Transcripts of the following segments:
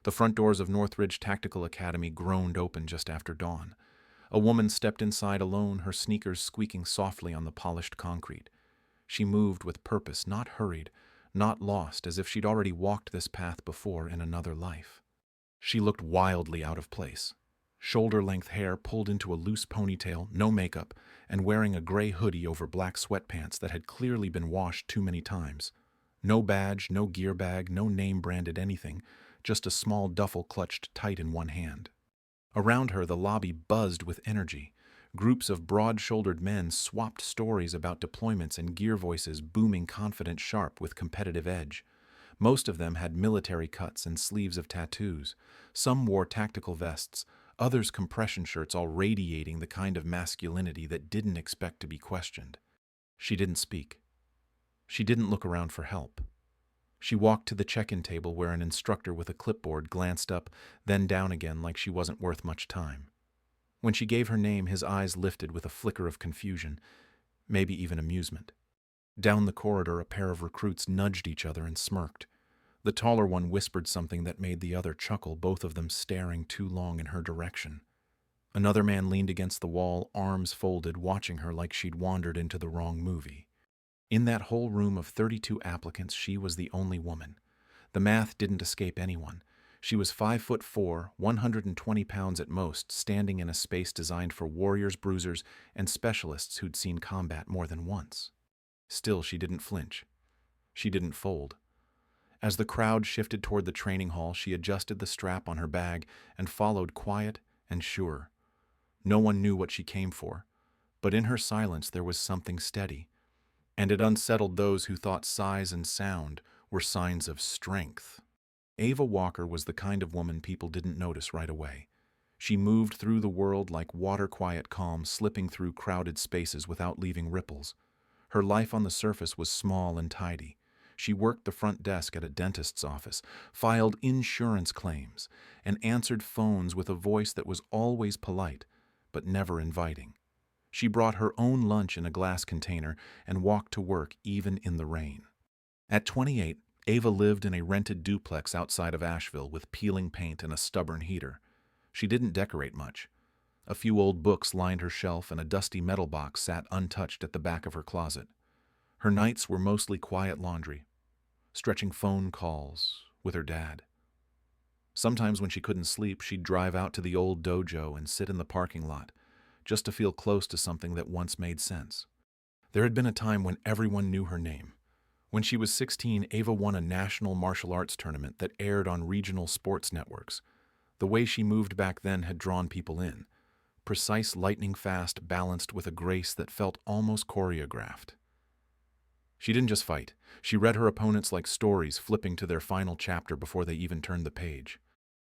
The front doors of Northridge Tactical Academy groaned open just after dawn. A woman stepped inside alone, her sneakers squeaking softly on the polished concrete. She moved with purpose, not hurried, not lost, as if she'd already walked this path before in another life. She looked wildly out of place. Shoulder-length hair pulled into a loose ponytail, no makeup, and wearing a gray hoodie over black sweatpants that had clearly been washed too many times. No badge, no gear bag, no name-branded anything, just a small duffel clutched tight in one hand. Around her, the lobby buzzed with energy. Groups of broad-shouldered men swapped stories about deployments and gear voices booming confident sharp with competitive edge. Most of them had military cuts and sleeves of tattoos. Some wore tactical vests, others compression shirts, all radiating the kind of masculinity that didn't expect to be questioned. She didn't speak. She didn't look around for help. She walked to the check-in table where an instructor with a clipboard glanced up, then down again like she wasn't worth much time. When she gave her name, his eyes lifted with a flicker of confusion, maybe even amusement. Down the corridor, a pair of recruits nudged each other and smirked. The taller one whispered something that made the other chuckle, both of them staring too long in her direction. Another man leaned against the wall, arms folded, watching her like she'd wandered into the wrong movie. In that whole room of 32 applicants, she was the only woman. The math didn't escape anyone. She was 5'4", 120 pounds at most, standing in a space designed for warriors, bruisers, and specialists who'd seen combat more than once. Still, she didn't flinch. She didn't fold. As the crowd shifted toward the training hall, she adjusted the strap on her bag and followed, quiet and sure. No one knew what she came for, but in her silence there was something steady, and it unsettled those who thought size and sound were signs of strength. Ava Walker was the kind of woman people didn't notice right away. She moved through the world like water-quiet calm, slipping through crowded spaces without leaving ripples. Her life on the surface was small and tidy. She worked the front desk at a dentist's office, filed insurance claims, and answered phones with a voice that was always polite, but never inviting. She brought her own lunch in a glass container and walked to work even in the rain. At 28, Ava lived in a rented duplex outside of Asheville with peeling paint and a stubborn heater. She didn't decorate much. A few old books lined her shelf and a dusty metal box sat untouched at the back of her closet. Her nights were mostly quiet laundry, stretching phone calls with her dad. Sometimes when she couldn't sleep, she'd drive out to the old dojo and sit in the parking lot, just to feel close to something that once made sense. There had been a time when everyone knew her name. When she was 16, Ava won a national martial arts tournament that aired on regional sports networks. The way she moved back then had drawn people in. Precise, lightning-fast, balanced with a grace that felt almost choreographed. She didn't just fight. She read her opponents like stories, flipping to their final chapter before they even turned the page.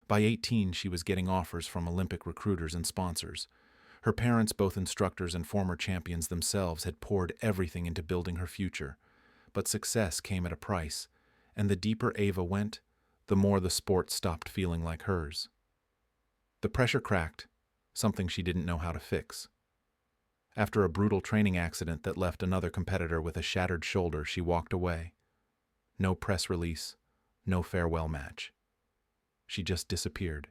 By 18, she was getting offers from Olympic recruiters and sponsors. Her parents, both instructors and former champions themselves, had poured everything into building her future. But success came at a price, and the deeper Ava went, the more the sport stopped feeling like hers. The pressure cracked, something she didn't know how to fix. After a brutal training accident that left another competitor with a shattered shoulder, she walked away. No press release, no farewell match. She just disappeared.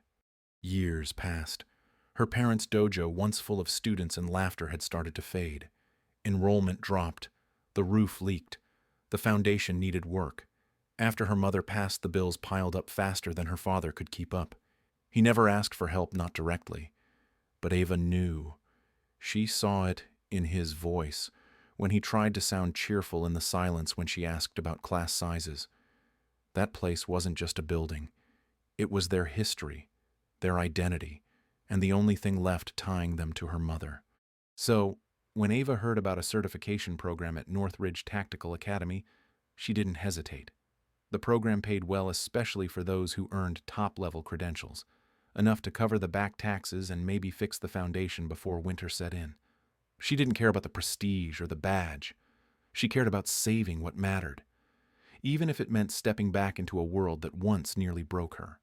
Years passed. Her parents' dojo, once full of students and laughter, had started to fade. Enrollment dropped. The roof leaked. The foundation needed work. After her mother passed, the bills piled up faster than her father could keep up. He never asked for help, not directly. But Ava knew. She saw it in his voice, when he tried to sound cheerful in the silence when she asked about class sizes. That place wasn't just a building. It was their history, their identity, and the only thing left tying them to her mother. So, when Ava heard about a certification program at Northridge Tactical Academy, she didn't hesitate. The program paid well, especially for those who earned top-level credentials, enough to cover the back taxes and maybe fix the foundation before winter set in. She didn't care about the prestige or the badge. She cared about saving what mattered, even if it meant stepping back into a world that once nearly broke her.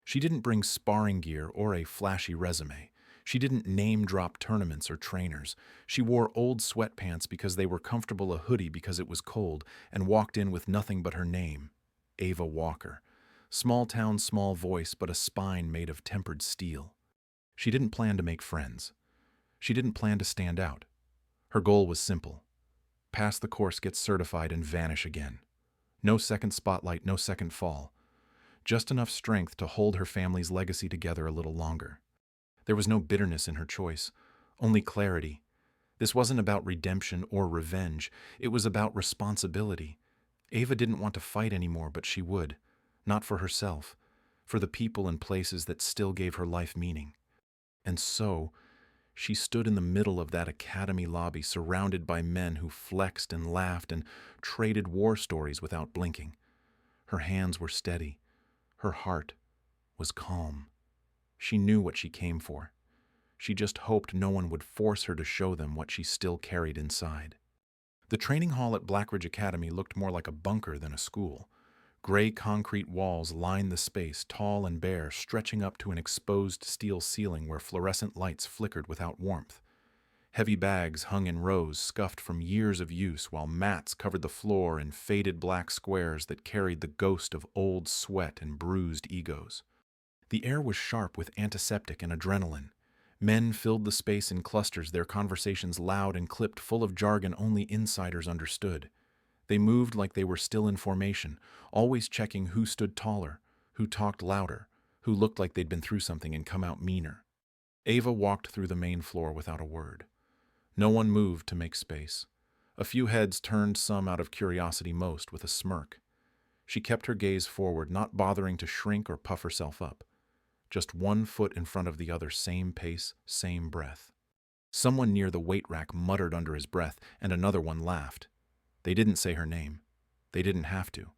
She didn't bring sparring gear or a flashy resume. She didn't name-drop tournaments or trainers. She wore old sweatpants because they were comfortable, a hoodie because it was cold, and walked in with nothing but her name, Ava Walker. Small town, small voice, but a spine made of tempered steel. She didn't plan to make friends. She didn't plan to stand out. Her goal was simple: pass the course, get certified, and vanish again. No second spotlight, no second fall. Just enough strength to hold her family's legacy together a little longer. There was no bitterness in her choice, only clarity. This wasn't about redemption or revenge. It was about responsibility. Ava didn't want to fight anymore, but she would. Not for herself, for the people and places that still gave her life meaning. And so, she stood in the middle of that academy lobby, surrounded by men who flexed and laughed and traded war stories without blinking. Her hands were steady. Her heart was calm. She knew what she came for. She just hoped no one would force her to show them what she still carried inside. The training hall at Blackridge Academy looked more like a bunker than a school. Gray concrete walls lined the space, tall and bare, stretching up to an exposed steel ceiling where fluorescent lights flickered without warmth. Heavy bags hung in rows, scuffed from years of use, while mats covered the floor in faded black squares that carried the ghost of old sweat and bruised egos. The air was sharp with antiseptic and adrenaline. Men filled the space in clusters, their conversations loud and clipped, full of jargon only insiders understood. They moved like they were still in formation, always checking who stood taller, who talked louder, who looked like they'd been through something and come out meaner. Ava walked through the main floor without a word. No one moved to make space. A few heads turned, some out of curiosity, most with a smirk. She kept her gaze forward, not bothering to shrink or puff herself up. Just 1 foot in front of the other, same pace, same breath. Someone near the weight rack muttered under his breath, and another one laughed. They didn't say her name. They didn't have to.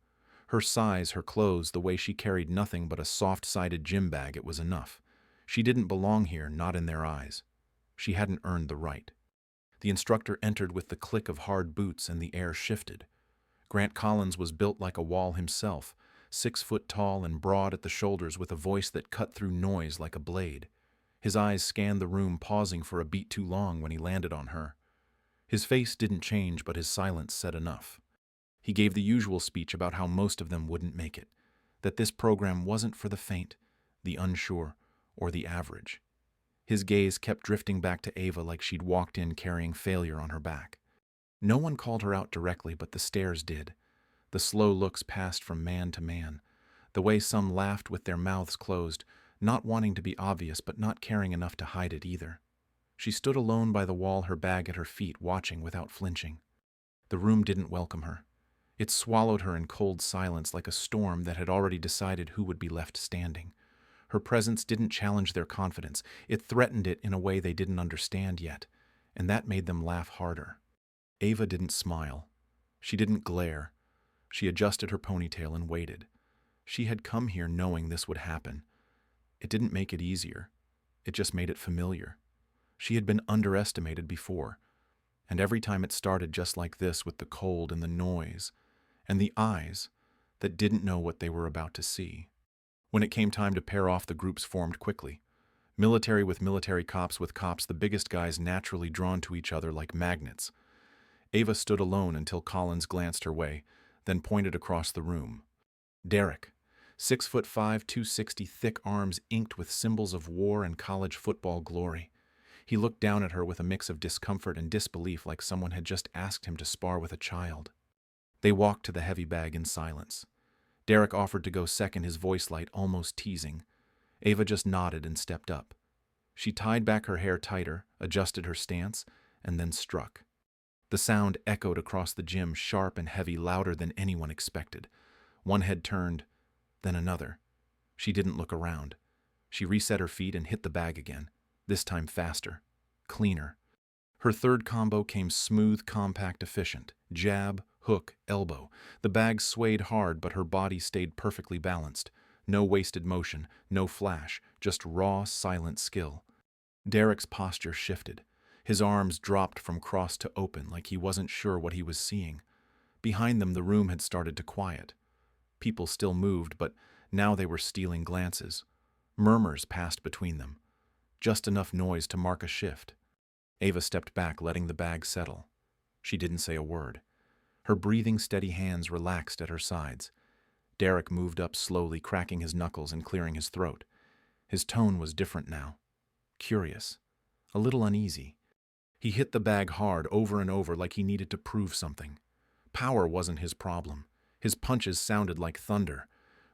Her size, her clothes, the way she carried nothing but a soft-sided gym bag, it was enough. She didn't belong here, not in their eyes. She hadn't earned the right. The instructor entered with the click of hard boots, and the air shifted. Grant Collins was built like a wall himself, 6 foot tall and broad at the shoulders, with a voice that cut through noise like a blade. His eyes scanned the room, pausing for a beat too long when he landed on her. His face didn't change, but his silence said enough. He gave the usual speech about how most of them wouldn't make it, that this program wasn't for the faint, the unsure, or the average. His gaze kept drifting back to Ava like she'd walked in carrying failure on her back. No one called her out directly, but the stares did. The slow looks passed from man to man, the way some laughed with their mouths closed, not wanting to be obvious but not caring enough to hide it either. She stood alone by the wall, her bag at her feet, watching without flinching. The room didn't welcome her. It swallowed her in cold silence like a storm that had already decided who would be left standing. Her presence didn't challenge their confidence. It threatened it in a way they didn't understand yet, and that made them laugh harder. Ava didn't smile. She didn't glare. She adjusted her ponytail and waited. She had come here knowing this would happen. It didn't make it easier. It just made it familiar. She had been underestimated before, and every time it started just like this, with the cold and the noise, and the eyes that didn't know what they were about to see. When it came time to pair off, the groups formed quickly. Military with military, cops with cops, the biggest guys naturally drawn to each other like magnets. Ava stood alone until Collins glanced her way, then pointed across the room. Derek, 6'5", 260, thick arms inked with symbols of war and college football glory. He looked down at her with a mix of discomfort and disbelief, like someone had just asked him to spar with a child. They walked to the heavy bag in silence. Derek offered to go second, his voice light, almost teasing. Ava just nodded and stepped up. She tied back her hair tighter, adjusted her stance, and then struck. The sound echoed across the gym, sharp and heavy, louder than anyone expected. One head turned, then another. She didn't look around. She reset her feet and hit the bag again, this time faster, cleaner. Her third combo came smooth, compact, efficient. Jab, hook, elbow. The bag swayed hard, but her body stayed perfectly balanced. No wasted motion, no flash, just raw, silent skill. Derek's posture shifted. His arms dropped from crossed to open, like he wasn't sure what he was seeing. Behind them, the room had started to quiet. People still moved, but now they were stealing glances. Murmurs passed between them. Just enough noise to mark a shift. Ava stepped back, letting the bag settle. She didn't say a word. Her breathing, steady hands relaxed at her sides. Derek moved up slowly, cracking his knuckles and clearing his throat. His tone was different now. Curious. A little uneasy. He hit the bag hard over and over like he needed to prove something. Power wasn't his problem. His punches sounded like thunder,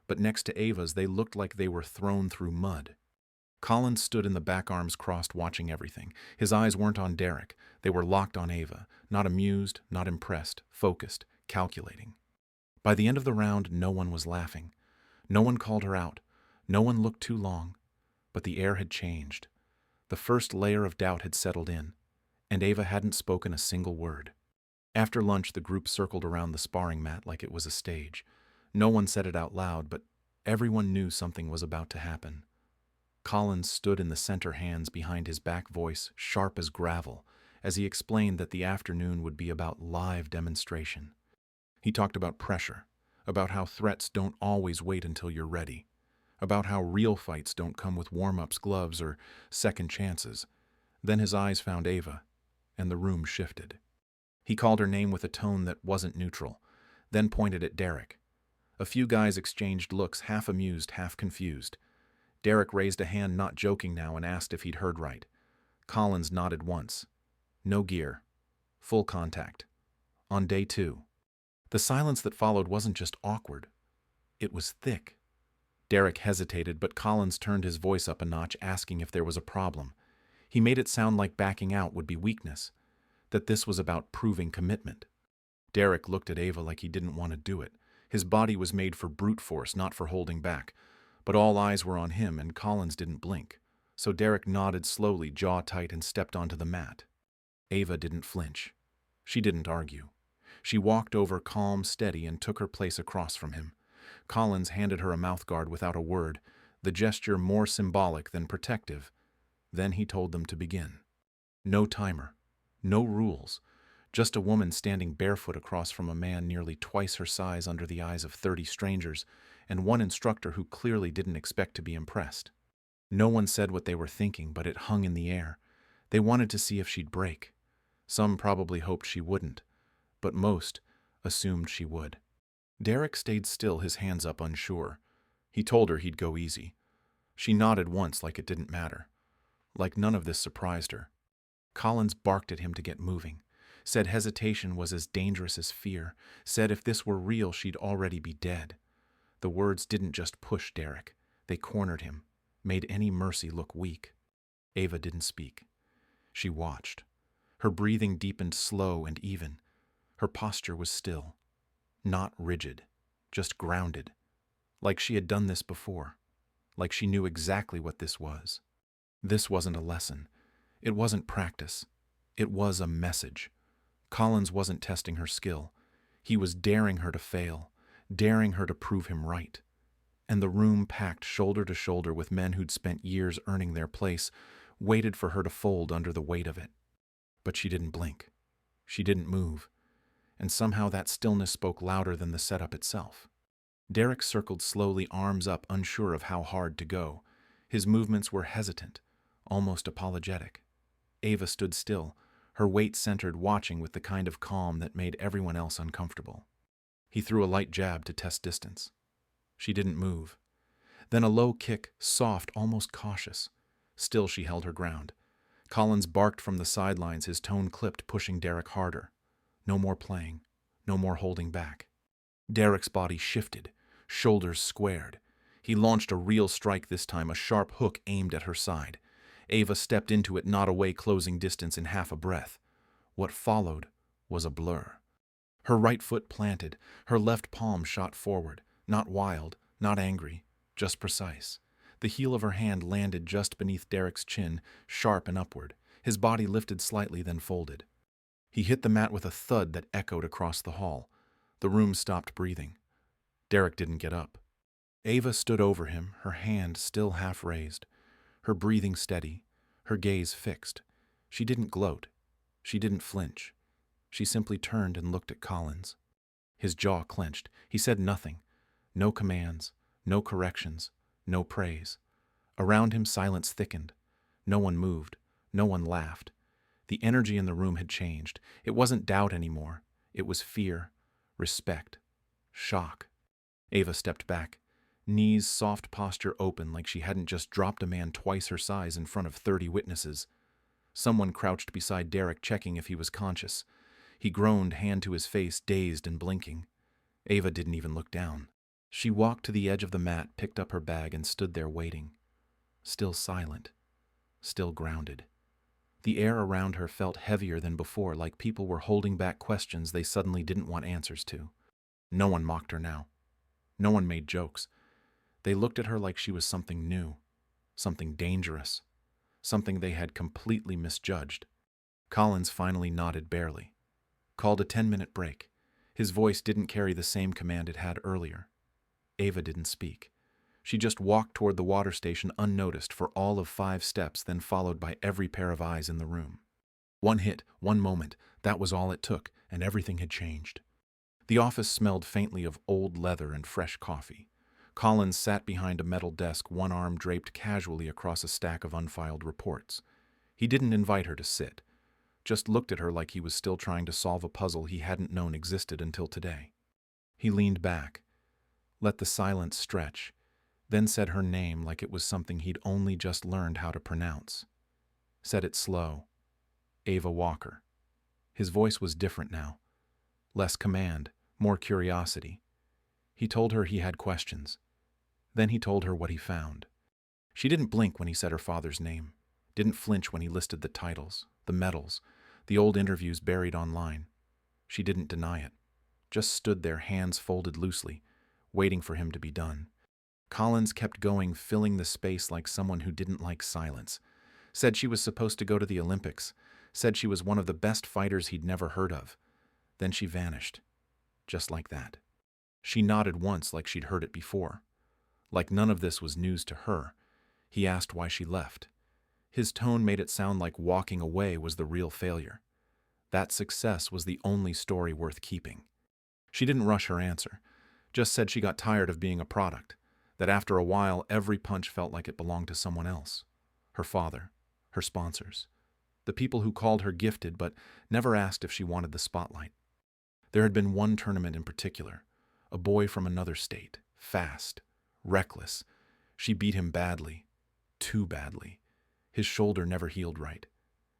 but next to Ava's they looked like they were thrown through mud. Collins stood in the back, arms crossed, watching everything. His eyes weren't on Derek. They were locked on Ava, not amused, not impressed, focused, calculating. By the end of the round, no one was laughing. No one called her out. No one looked too long. But the air had changed. The first layer of doubt had settled in, and Ava hadn't spoken a single word. After lunch, the group circled around the sparring mat like it was a stage. No one said it out loud, but everyone knew something was about to happen. Collins stood in the center, hands behind his back, voice sharp as gravel, as he explained that the afternoon would be about live demonstration. He talked about pressure, about how threats don't always wait until you're ready, about how real fights don't come with warm-ups, gloves, or second chances. Then his eyes found Ava, and the room shifted. He called her name with a tone that wasn't neutral, then pointed at Derek. A few guys exchanged looks, half amused, half confused. Derek raised a hand, not joking now, and asked if he'd heard right. Collins nodded once. No gear. Full contact. On day 2. The silence that followed wasn't just awkward. It was thick. Derek hesitated, but Collins turned his voice up a notch, asking if there was a problem. He made it sound like backing out would be weakness, that this was about proving commitment. Derek looked at Ava like he didn't want to do it. His body was made for brute force, not for holding back. But all eyes were on him, and Collins didn't blink. So Derek nodded slowly, jaw tight, and stepped onto the mat. Ava didn't flinch. She didn't argue. She walked over, calm, steady, and took her place across from him. Collins handed her a mouthguard without a word, the gesture more symbolic than protective. Then he told them to begin. No timer. No rules. Just a woman standing barefoot across from a man nearly twice her size under the eyes of 30 strangers, and one instructor who clearly didn't expect to be impressed. No one said what they were thinking, but it hung in the air. They wanted to see if she'd break. Some probably hoped she wouldn't, but most assumed she would. Derek stayed still, his hands up, unsure. He told her he'd go easy. She nodded once, like it didn't matter, like none of this surprised her. Collins barked at him to get moving, said hesitation was as dangerous as fear, said if this were real she'd already be dead. The words didn't just push Derek, they cornered him, made any mercy look weak. Ava didn't speak. She watched. Her breathing deepened, slow and even. Her posture was still, not rigid, just grounded, like she had done this before, like she knew exactly what this was. This wasn't a lesson. It wasn't practice. It was a message. Collins wasn't testing her skill. He was daring her to fail, daring her to prove him right. And the room, packed shoulder to shoulder with men who'd spent years earning their place, waited for her to fold under the weight of it. But she didn't blink. She didn't move. And somehow that stillness spoke louder than the setup itself. Derek circled slowly, arms up, unsure of how hard to go. His movements were hesitant, almost apologetic. Ava stood still, her weight centered, watching with the kind of calm that made everyone else uncomfortable. He threw a light jab to test distance. She didn't move. Then a low kick, soft, almost cautious. Still she held her ground. Collins barked from the sidelines, his tone clipped, pushing Derek harder. No more playing. No more holding back. Derek's body shifted, shoulders squared. He launched a real strike this time, a sharp hook aimed at her side. Ava stepped into it, not away, closing distance in half a breath. What followed was a blur. Her right foot planted, her left palm shot forward, not wild, not angry, just precise. The heel of her hand landed just beneath Derek's chin, sharp and upward. His body lifted slightly, then folded. He hit the mat with a thud that echoed across the hall. The room stopped breathing. Derek didn't get up. Ava stood over him, her hand still half raised, her breathing steady, her gaze fixed. She didn't gloat. She didn't flinch. She simply turned and looked at Collins. His jaw clenched. He said nothing. No commands, no corrections, no praise. Around him, silence thickened. No one moved. No one laughed. The energy in the room had changed. It wasn't doubt anymore. It was fear, respect, shock. Ava stepped back, knees soft posture open like she hadn't just dropped a man twice her size in front of 30 witnesses. Someone crouched beside Derek checking if he was conscious. He groaned, hand to his face, dazed and blinking. Ava didn't even look down. She walked to the edge of the mat, picked up her bag, and stood there waiting. Still silent. Still grounded. The air around her felt heavier than before, like people were holding back questions they suddenly didn't want answers to. No one mocked her now. No one made jokes. They looked at her like she was something new, something dangerous, something they had completely misjudged. Collins finally nodded barely. Called a 10-minute break. His voice didn't carry the same command it had earlier. Ava didn't speak. She just walked toward the water station unnoticed for all of 5 steps, then followed by every pair of eyes in the room. One hit, one moment, that was all it took, and everything had changed. The office smelled faintly of old leather and fresh coffee. Collins sat behind a metal desk, one arm draped casually across a stack of unfiled reports. He didn't invite her to sit, just looked at her like he was still trying to solve a puzzle he hadn't known existed until today. He leaned back, let the silence stretch, then said her name like it was something he'd only just learned how to pronounce. Said it slow. Ava Walker. His voice was different now. Less command, more curiosity. He told her he had questions. Then he told her what he found. She didn't blink when he said her father's name, didn't flinch when he listed the titles, the medals, the old interviews buried online. She didn't deny it, just stood there, hands folded loosely, waiting for him to be done. Collins kept going, filling the space like someone who didn't like silence. Said she was supposed to go to the Olympics, said she was one of the best fighters he'd never heard of. Then she vanished, just like that. She nodded once like she'd heard it before. Like none of this was news to her. He asked why she left. His tone made it sound like walking away was the real failure. That success was the only story worth keeping. She didn't rush her answer, just said she got tired of being a product, that after a while every punch felt like it belonged to someone else. Her father, her sponsors, the people who called her gifted but never asked if she wanted the spotlight. There had been one tournament in particular, a boy from another state, fast, reckless. She beat him badly, too badly. His shoulder never healed right.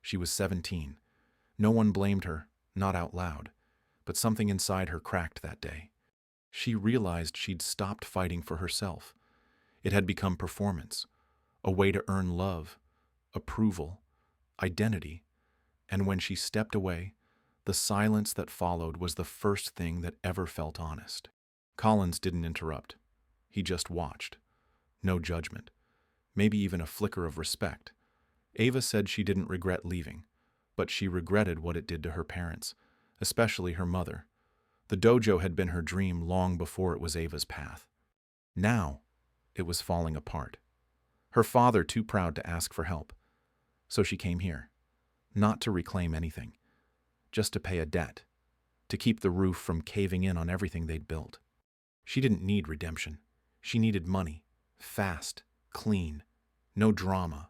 She was 17. No one blamed her, not out loud, but something inside her cracked that day. She realized she'd stopped fighting for herself. It had become performance, a way to earn love, approval, identity, and when she stepped away, the silence that followed was the first thing that ever felt honest. Collins didn't interrupt. He just watched. No judgment. Maybe even a flicker of respect. Ava said she didn't regret leaving, but she regretted what it did to her parents, especially her mother. The dojo had been her dream long before it was Ava's path. Now, it was falling apart. Her father too proud to ask for help. So she came here, not to reclaim anything, just to pay a debt, to keep the roof from caving in on everything they'd built. She didn't need redemption. She needed money, fast, clean, no drama.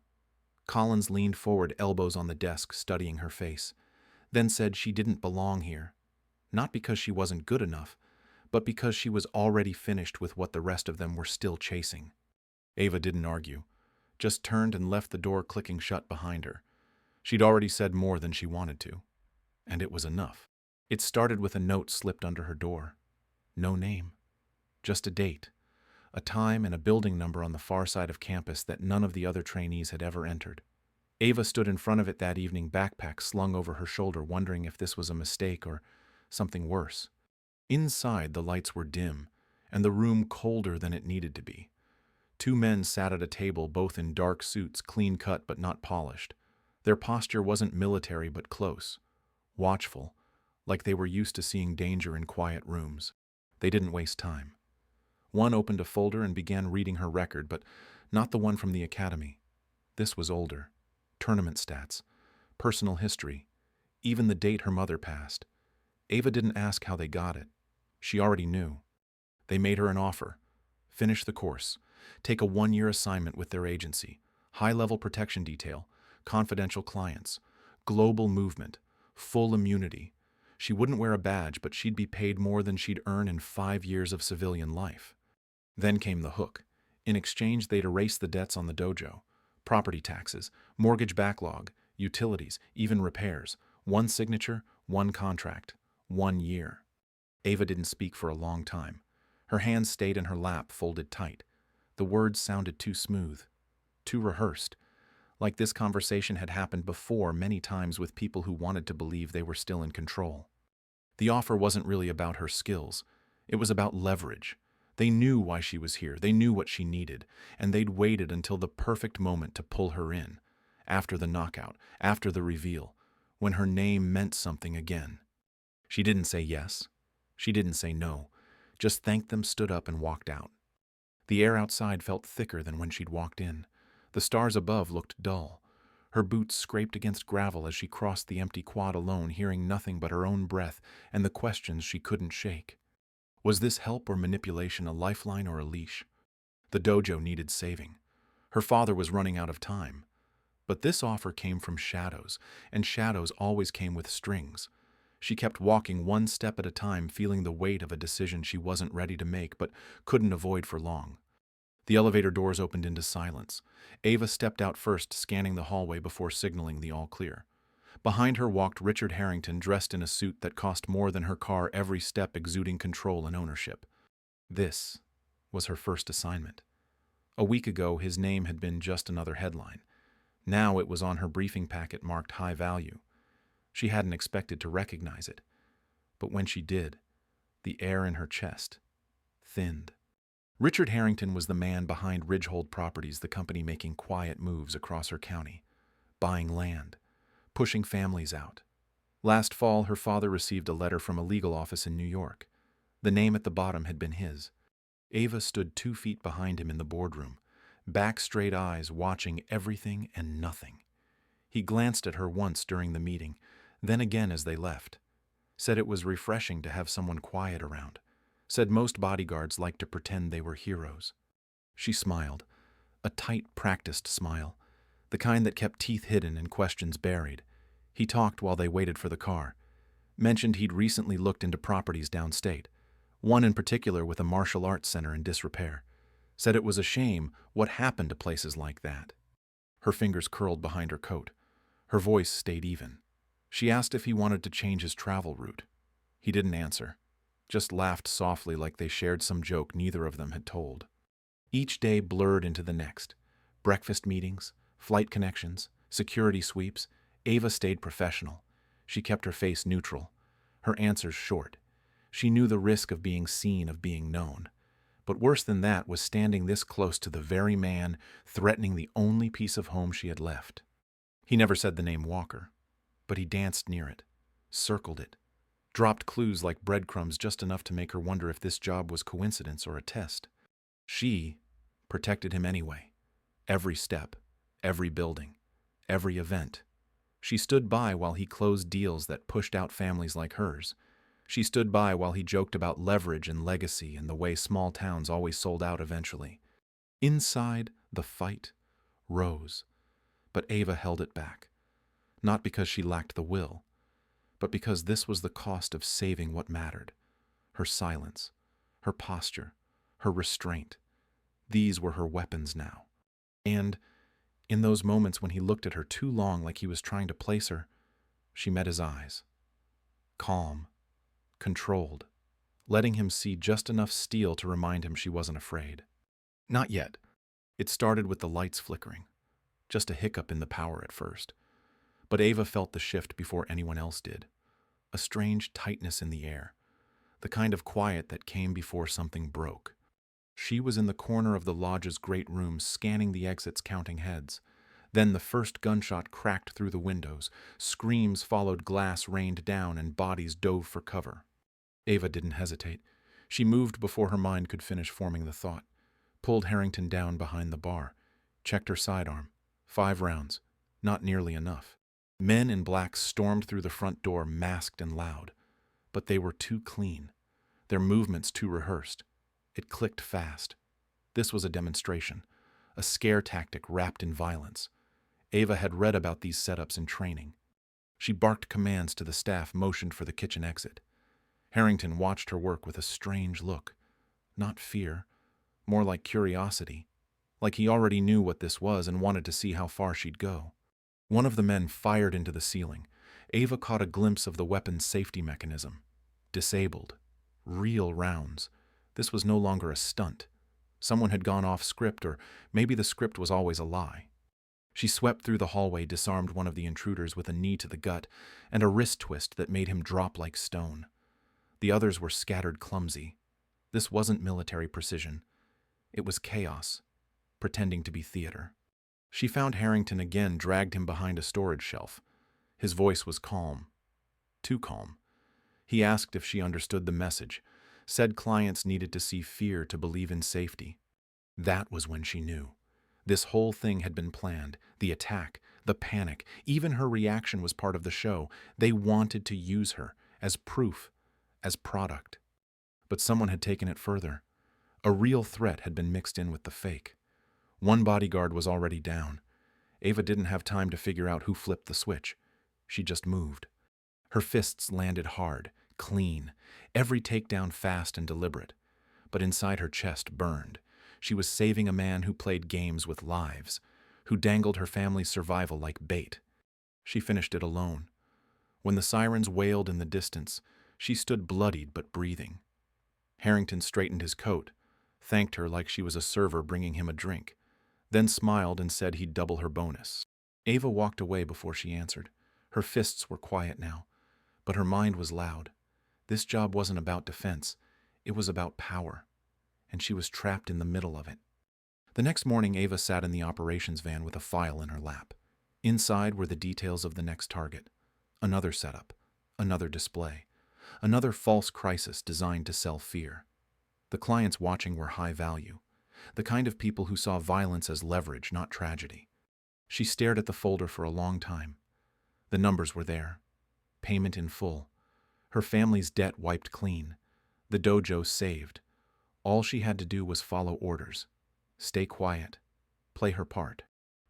Collins leaned forward, elbows on the desk, studying her face, then said she didn't belong here, not because she wasn't good enough, but because she was already finished with what the rest of them were still chasing. Ava didn't argue, just turned and left the door clicking shut behind her. She'd already said more than she wanted to, and it was enough. It started with a note slipped under her door. No name, just a date, a time and a building number on the far side of campus that none of the other trainees had ever entered. Ava stood in front of it that evening, backpack slung over her shoulder, wondering if this was a mistake or something worse. Inside, the lights were dim, and the room colder than it needed to be. 2 men sat at a table, both in dark suits, clean-cut but not polished. Their posture wasn't military but close, watchful, like they were used to seeing danger in quiet rooms. They didn't waste time. One opened a folder and began reading her record, but not the one from the academy. This was older. Tournament stats, personal history, even the date her mother passed. Ava didn't ask how they got it. She already knew. They made her an offer. Finish the course. Take a 1-year assignment with their agency. High-level protection detail. Confidential clients. Global movement. Full immunity. She wouldn't wear a badge, but she'd be paid more than she'd earn in 5 years of civilian life. Then came the hook. In exchange, they'd erase the debts on the dojo, property taxes, mortgage backlog, utilities, even repairs. One signature, one contract, 1 year. Ava didn't speak for a long time. Her hands stayed in her lap, folded tight. The words sounded too smooth, too rehearsed, like this conversation had happened before many times with people who wanted to believe they were still in control. The offer wasn't really about her skills. It was about leverage. They knew why she was here. They knew what she needed, and they'd waited until the perfect moment to pull her in. After the knockout, after the reveal, when her name meant something again. She didn't say yes. She didn't say no. Just thanked them, stood up, and walked out. The air outside felt thicker than when she'd walked in. The stars above looked dull. Her boots scraped against gravel as she crossed the empty quad alone, hearing nothing but her own breath and the questions she couldn't shake. Was this help or manipulation, a lifeline or a leash? The dojo needed saving. Her father was running out of time. But this offer came from shadows, and shadows always came with strings. She kept walking one step at a time, feeling the weight of a decision she wasn't ready to make but couldn't avoid for long. The elevator doors opened into silence. Ava stepped out first, scanning the hallway before signaling the all clear. Behind her walked Richard Harrington, dressed in a suit that cost more than her car, every step exuding control and ownership. This was her first assignment. A week ago, his name had been just another headline. Now it was on her briefing packet marked high value. She hadn't expected to recognize it. But when she did, the air in her chest thinned. Richard Harrington was the man behind Ridgehold Properties, the company making quiet moves across her county, buying land, pushing families out. Last fall, her father received a letter from a legal office in New York. The name at the bottom had been his. Ava stood 2 feet behind him in the boardroom, back straight eyes watching everything and nothing. He glanced at her once during the meeting, then again as they left. Said it was refreshing to have someone quiet around. Said most bodyguards like to pretend they were heroes. She smiled, a tight, practiced smile, the kind that kept teeth hidden and questions buried. He talked while they waited for the car. Mentioned he'd recently looked into properties downstate, one in particular with a martial arts center in disrepair. Said it was a shame what happened to places like that. Her fingers curled behind her coat. Her voice stayed even. She asked if he wanted to change his travel route. He didn't answer, just laughed softly like they shared some joke neither of them had told. Each day blurred into the next. Breakfast meetings, flight connections, security sweeps. Ava stayed professional. She kept her face neutral, her answers short. She knew the risk of being seen, of being known. But worse than that was standing this close to the very man threatening the only piece of home she had left. He never said the name Walker, but he danced near it, circled it, dropped clues like breadcrumbs just enough to make her wonder if this job was coincidence or a test. She protected him anyway. Every step, every building, every event. She stood by while he closed deals that pushed out families like hers. She stood by while he joked about leverage and legacy and the way small towns always sold out eventually. Inside, the fight rose, but Ava held it back. Not because she lacked the will, but because this was the cost of saving what mattered. Her silence, her posture, her restraint. These were her weapons now. And, in those moments when he looked at her too long like he was trying to place her, she met his eyes. Calm, controlled, letting him see just enough steel to remind him she wasn't afraid. Not yet. It started with the lights flickering. Just a hiccup in the power at first. But Ava felt the shift before anyone else did. A strange tightness in the air, the kind of quiet that came before something broke. She was in the corner of the lodge's great room, scanning the exits, counting heads. Then the first gunshot cracked through the windows. Screams followed, glass rained down, and bodies dove for cover. Ava didn't hesitate. She moved before her mind could finish forming the thought. Pulled Harrington down behind the bar. Checked her sidearm. 5 rounds. Not nearly enough. Men in black stormed through the front door, masked and loud. But they were too clean. Their movements too rehearsed. It clicked fast. This was a demonstration. A scare tactic wrapped in violence. Ava had read about these setups in training. She barked commands to the staff, motioned for the kitchen exit. Harrington watched her work with a strange look. Not fear, more like curiosity, like he already knew what this was and wanted to see how far she'd go. One of the men fired into the ceiling. Ava caught a glimpse of the weapon's safety mechanism. Disabled. Real rounds. This was no longer a stunt. Someone had gone off script, or maybe the script was always a lie. She swept through the hallway, disarmed one of the intruders with a knee to the gut and a wrist twist that made him drop like stone. The others were scattered clumsy. This wasn't military precision. It was chaos, pretending to be theater. She found Harrington again, dragged him behind a storage shelf. His voice was calm. Too calm. He asked if she understood the message, said clients needed to see fear to believe in safety. That was when she knew. This whole thing had been planned. The attack, the panic, even her reaction was part of the show. They wanted to use her as proof, as product. But someone had taken it further. A real threat had been mixed in with the fake. One bodyguard was already down. Ava didn't have time to figure out who flipped the switch. She just moved. Her fists landed hard, clean, every takedown fast and deliberate. But inside her chest burned. She was saving a man who played games with lives, who dangled her family's survival like bait. She finished it alone. When the sirens wailed in the distance, she stood bloodied but breathing. Harrington straightened his coat, thanked her like she was a server bringing him a drink, then smiled and said he'd double her bonus. Ava walked away before she answered. Her fists were quiet now, but her mind was loud. This job wasn't about defense. It was about power, and she was trapped in the middle of it. The next morning, Ava sat in the operations van with a file in her lap. Inside were the details of the next target. Another setup, another display, another false crisis designed to sell fear. The clients watching were high value, the kind of people who saw violence as leverage, not tragedy. She stared at the folder for a long time. The numbers were there. Payment in full. Her family's debt wiped clean. The dojo saved. All she had to do was follow orders. Stay quiet. Play her part.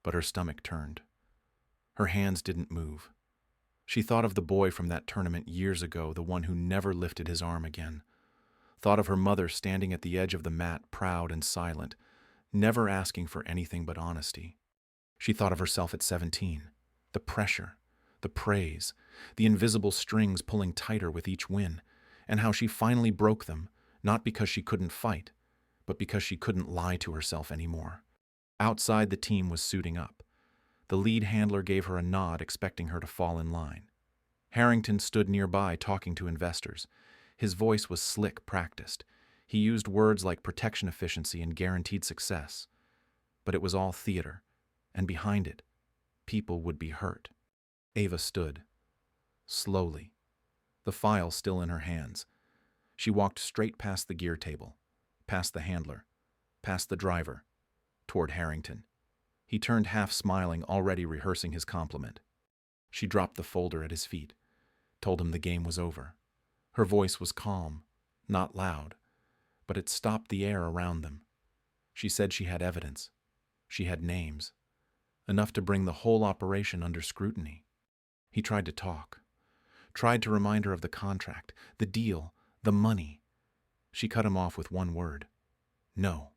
But her stomach turned. Her hands didn't move. She thought of the boy from that tournament years ago, the one who never lifted his arm again. Thought of her mother standing at the edge of the mat, proud and silent, never asking for anything but honesty. She thought of herself at 17. The pressure, the praise, the invisible strings pulling tighter with each win, and how she finally broke them, not because she couldn't fight, but because she couldn't lie to herself anymore. Outside, the team was suiting up. The lead handler gave her a nod, expecting her to fall in line. Harrington stood nearby, talking to investors. His voice was slick, practiced. He used words like protection efficiency and guaranteed success. But it was all theater, and behind it, people would be hurt. Ava stood, slowly, the file still in her hands. She walked straight past the gear table, past the handler, past the driver, toward Harrington. He turned half smiling, already rehearsing his compliment. She dropped the folder at his feet, told him the game was over. Her voice was calm, not loud, but it stopped the air around them. She said she had evidence. She had names. Enough to bring the whole operation under scrutiny. He tried to talk, tried to remind her of the contract, the deal, the money. She cut him off with one word. No.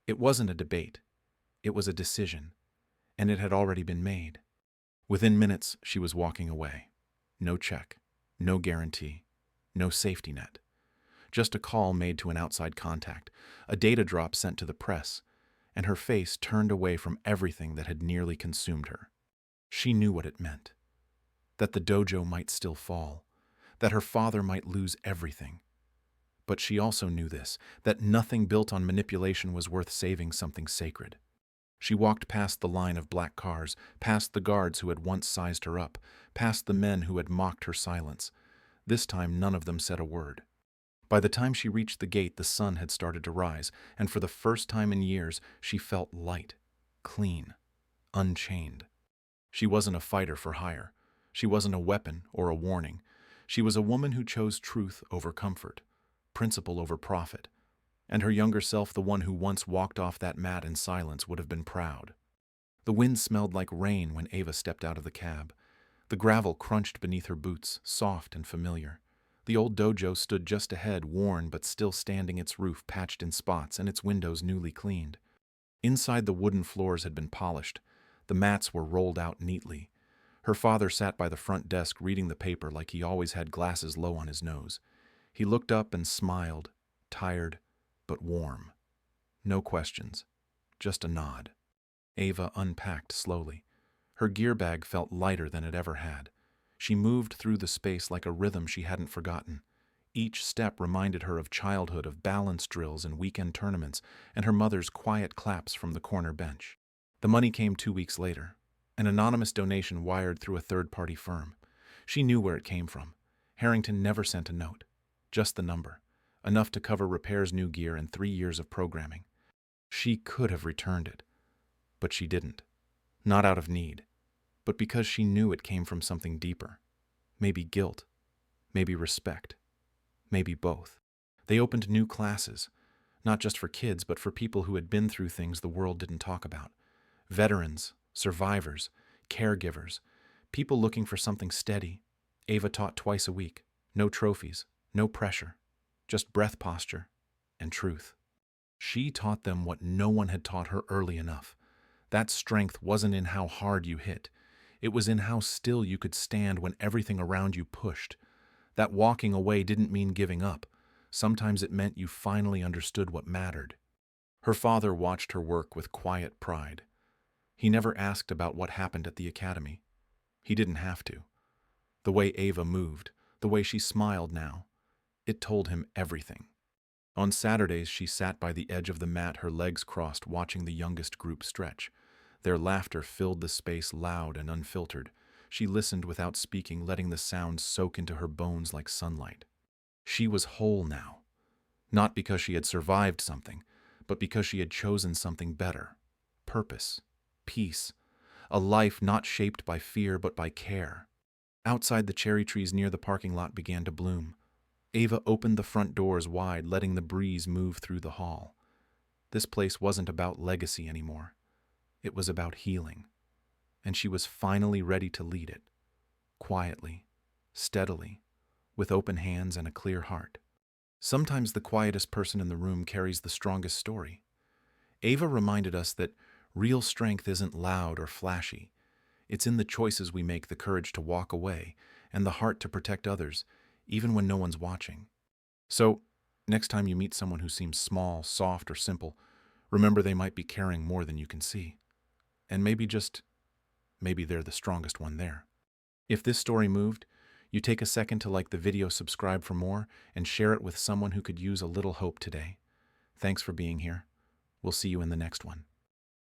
It wasn't a debate. It was a decision, and it had already been made. Within minutes, she was walking away. No check, no guarantee, no safety net. Just a call made to an outside contact, a data drop sent to the press, and her face turned away from everything that had nearly consumed her. She knew what it meant. That the dojo might still fall, that her father might lose everything. But she also knew this, that nothing built on manipulation was worth saving something sacred. She walked past the line of black cars, past the guards who had once sized her up, past the men who had mocked her silence. This time none of them said a word. By the time she reached the gate, the sun had started to rise, and for the first time in years, she felt light, clean, unchained. She wasn't a fighter for hire. She wasn't a weapon or a warning. She was a woman who chose truth over comfort, principle over profit. And her younger self, the one who once walked off that mat in silence, would have been proud. The wind smelled like rain when Ava stepped out of the cab. The gravel crunched beneath her boots, soft and familiar. The old dojo stood just ahead, worn but still standing, its roof patched in spots and its windows newly cleaned. Inside, the wooden floors had been polished. The mats were rolled out neatly. Her father sat by the front desk reading the paper like he always had, glasses low on his nose. He looked up and smiled, tired but warm. No questions, just a nod. Ava unpacked slowly. Her gear bag felt lighter than it ever had. She moved through the space like a rhythm she hadn't forgotten. Each step reminded her of childhood, of balance drills and weekend tournaments, and her mother's quiet claps from the corner bench. The money came 2 weeks later, an anonymous donation wired through a third-party firm. She knew where it came from. Harrington never sent a note, just the number, enough to cover repairs, new gear, and 3 years of programming. She could have returned it, but she didn't. Not out of need, but because she knew it came from something deeper. Maybe guilt, maybe respect, maybe both. They opened new classes, not just for kids, but for people who had been through things the world didn't talk about. Veterans, survivors, caregivers, people looking for something steady. Ava taught twice a week. No trophies, no pressure, just breath, posture, and truth. She taught them what no one had taught her early enough. That strength wasn't in how hard you hit. It was in how still you could stand when everything around you pushed. That walking away didn't mean giving up. Sometimes it meant you finally understood what mattered. Her father watched her work with quiet pride. He never asked about what happened at the academy. He didn't have to. The way Ava moved, the way she smiled now, it told him everything. On Saturdays, she sat by the edge of the mat, her legs crossed, watching the youngest group stretch. Their laughter filled the space, loud and unfiltered. She listened without speaking, letting the sounds soak into her bones like sunlight. She was whole now, not because she had survived something, but because she had chosen something better. Purpose, peace, a life not shaped by fear but by care. Outside, the cherry trees near the parking lot began to bloom. Ava opened the front doors wide, letting the breeze move through the hall. This place wasn't about legacy anymore. It was about healing, and she was finally ready to lead it, quietly, steadily, with open hands and a clear heart. Sometimes the quietest person in the room carries the strongest story. Ava reminded us that real strength isn't loud or flashy. It's in the choices we make, the courage to walk away, and the heart to protect others, even when no one's watching. So, next time you meet someone who seems small, soft, or simple, remember they might be carrying more than you can see. And maybe they're the strongest one there. If this story moved, you take a second to like the video, subscribe for more, and share it with someone who could use a little hope today. Thanks for being here. We'll see you in the next one.